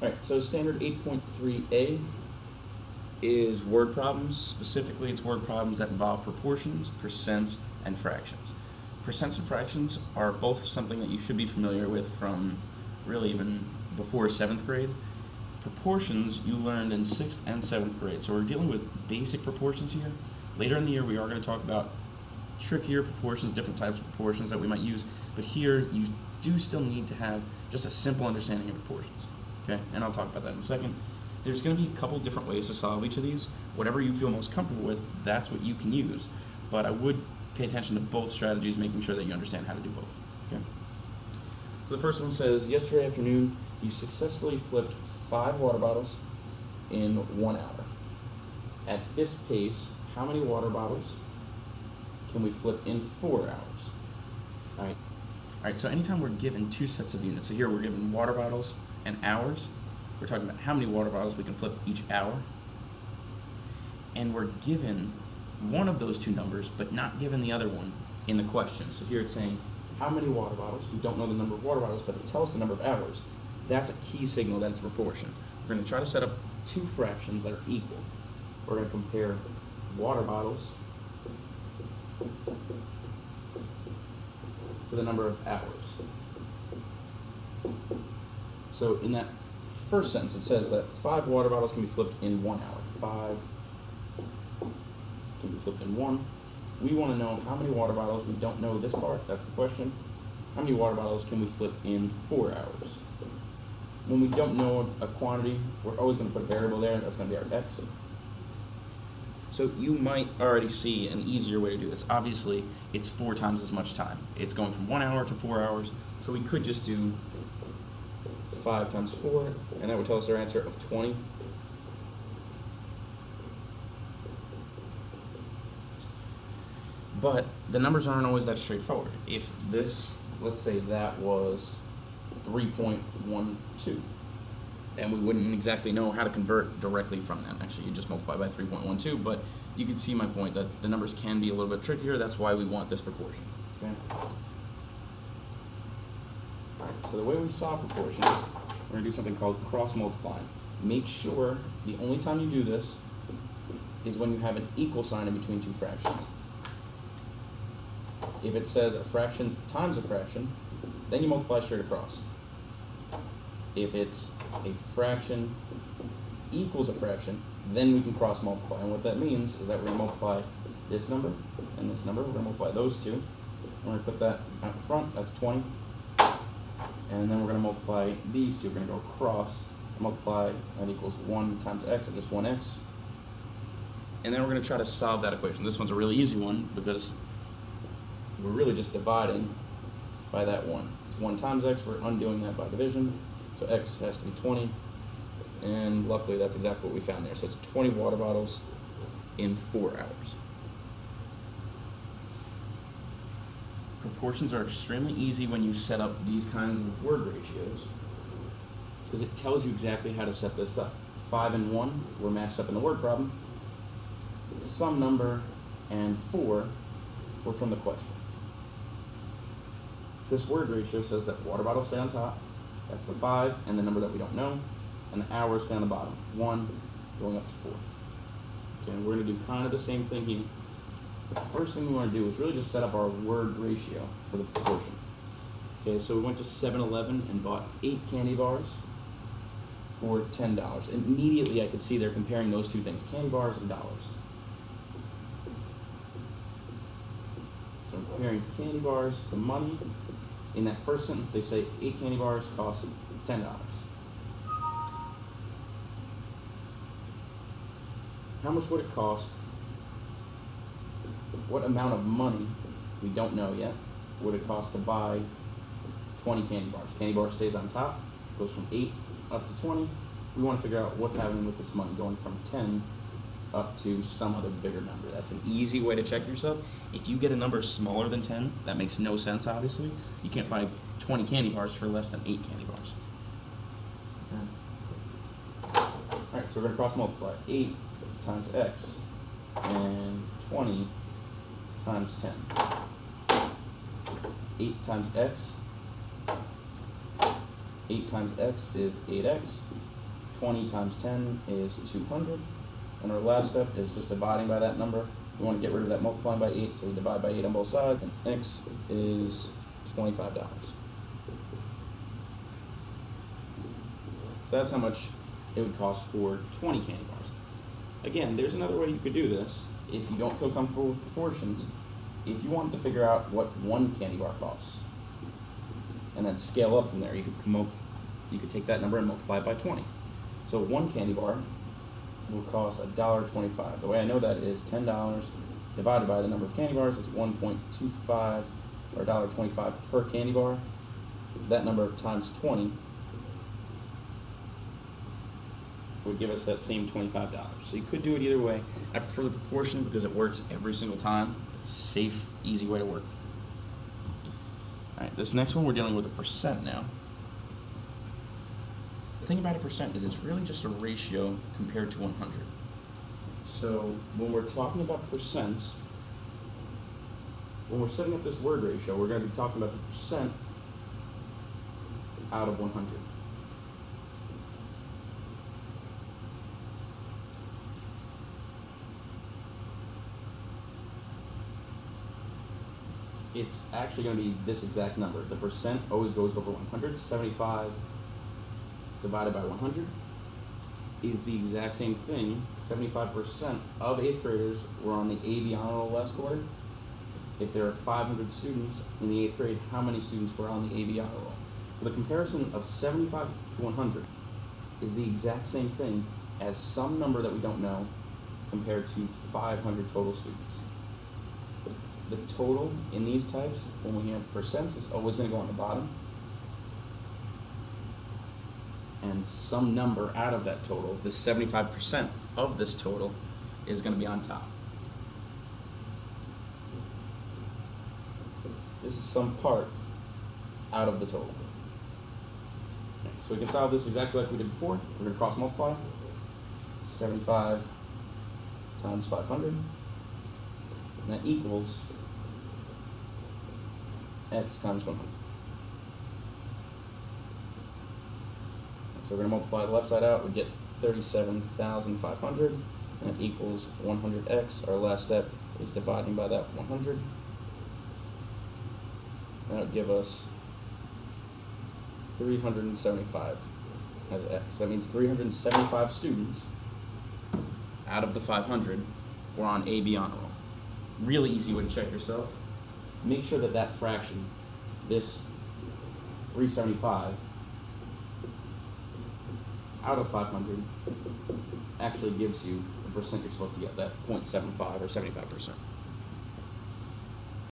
Alright, so standard 8.3a is word problems. Specifically, it's word problems that involve proportions, percents, and fractions. Percents and fractions are both something that you should be familiar with from really even before 7th grade. Proportions you learned in 6th and 7th grade. So we're dealing with basic proportions here. Later in the year, we are going to talk about trickier proportions, different types of proportions that we might use. But here, you do still need to have just a simple understanding of proportions. Okay, and I'll talk about that in a second. There's going to be a couple different ways to solve each of these. Whatever you feel most comfortable with, that's what you can use. But I would pay attention to both strategies, making sure that you understand how to do both. Okay. So the first one says, yesterday afternoon, you successfully flipped 5 water bottles in 1 hour. At this pace, how many water bottles can we flip in 4 hours? All right, so anytime we're given 2 sets of units, so here we're given water bottles and hours, we're talking about how many water bottles we can flip each hour, and we're given one of those 2 numbers, but not given the other one in the question. So here it's saying, how many water bottles? We don't know the number of water bottles, but they tell us the number of hours. That's a key signal that it's a proportion. We're going to try to set up 2 fractions that are equal. We're going to compare water bottles to the number of hours. So in that first sentence, it says that 5 water bottles can be flipped in 1 hour. 5 can be flipped in 1. We want to know how many water bottles. We don't know this part. That's the question. How many water bottles can we flip in 4 hours? When we don't know a quantity, we're always going to put a variable there. That's going to be our x. So you might already see an easier way to do this. Obviously, it's 4 times as much time. It's going from 1 hour to 4 hours. So we could just do 5 times 4, and that would tell us our answer of 20. But the numbers aren't always that straightforward. If this, let's say that was 3.12, and we wouldn't exactly know how to convert directly from that. Actually, you just multiply by 3.12, but you can see my point that the numbers can be a little bit trickier. That's why we want this proportion. Okay. All right, so the way we solve proportions, we're going to do something called cross multiplying. Make sure the only time you do this is when you have an equal sign in between 2 fractions. If it says a fraction times a fraction, then you multiply straight across. If it's a fraction equals a fraction, then we can cross multiply. And what that means is that we're going to multiply this number and this number. We're going to multiply those 2. We're going to put that out in front. That's 20. And then we're going to multiply these 2. We're going to go across and multiply. That equals 1 times x, or just 1x. And then we're going to try to solve that equation. This one's a really easy one because we're really just dividing by that 1. It's 1 times x. We're undoing that by division. So x has to be 20. And luckily, that's exactly what we found there. So it's 20 water bottles in 4 hours. Proportions are extremely easy when you set up these kinds of word ratios because it tells you exactly how to set this up. 5 and 1 were matched up in the word problem. Some number and 4 were from the question. This word ratio says that water bottles stay on top. That's the 5 and the number that we don't know. And the hours stay on the bottom. 1 going up to 4. Okay, and we're going to do kind of the same thing here. The first thing we want to do is really just set up our word ratio for the proportion. Okay, so we went to 7-Eleven and bought 8 candy bars for $10. Immediately I could see they're comparing those 2 things, candy bars and dollars. So I'm comparing candy bars to money. In that first sentence they say 8 candy bars cost $10. How much would it cost? What amount of money, we don't know yet, would it cost to buy 20 candy bars? Candy bar stays on top, goes from 8 up to 20. We want to figure out what's happening with this money, going from 10 up to some other bigger number. That's an easy way to check yourself. If you get a number smaller than 10, that makes no sense, obviously. You can't buy 20 candy bars for less than 8 candy bars. Okay. All right, so we're going to cross multiply. 8 times x and 20 times 10. 8 times x. 8 times x is 8x. 20 times 10 is 200. And our last step is just dividing by that number. We want to get rid of that multiplying by 8, so we divide by 8 on both sides, and x is $25. So that's how much it would cost for 20 candy bars. Again, there's another way you could do this if you don't feel comfortable with proportions. If you wanted to figure out what one candy bar costs, and then scale up from there, you could take that number and multiply it by 20. So one candy bar will cost $1.25. The way I know that is $10 divided by the number of candy bars. It's 1.25 or $1.25 per candy bar. That number times 20 would give us that same $25. So you could do it either way. I prefer the proportion because it works every single time. It's a safe, easy way to work. Alright, this next one we're dealing with a percent now. The thing about a percent is it's really just a ratio compared to 100. So when we're talking about percents, when we're setting up this word ratio, we're going to be talking about the percent out of 100. It's actually going to be this exact number. The percent always goes over 100. 75 divided by 100 is the exact same thing. 75% of 8th graders were on the AB honor roll last quarter. If there are 500 students in the 8th grade, how many students were on the AB honor roll? So the comparison of 75 to 100 is the exact same thing as some number that we don't know compared to 500 total students. The total in these types, when we have percents, is always going to go on the bottom. And some number out of that total, the 75% of this total, is going to be on top. This is some part out of the total. So we can solve this exactly like we did before. We're going to cross multiply. 75 times 500. And that equals x times 100. So we're going to multiply the left side out. We get 37,500. And that equals 100x. Our last step is dividing by that 100. That would give us 375 as x. That means 375 students out of the 500 were on AB honor roll. Really easy way to check yourself. Make sure that that fraction, this 375 out of 500, actually gives you the percent you're supposed to get, that 0.75 or 75%.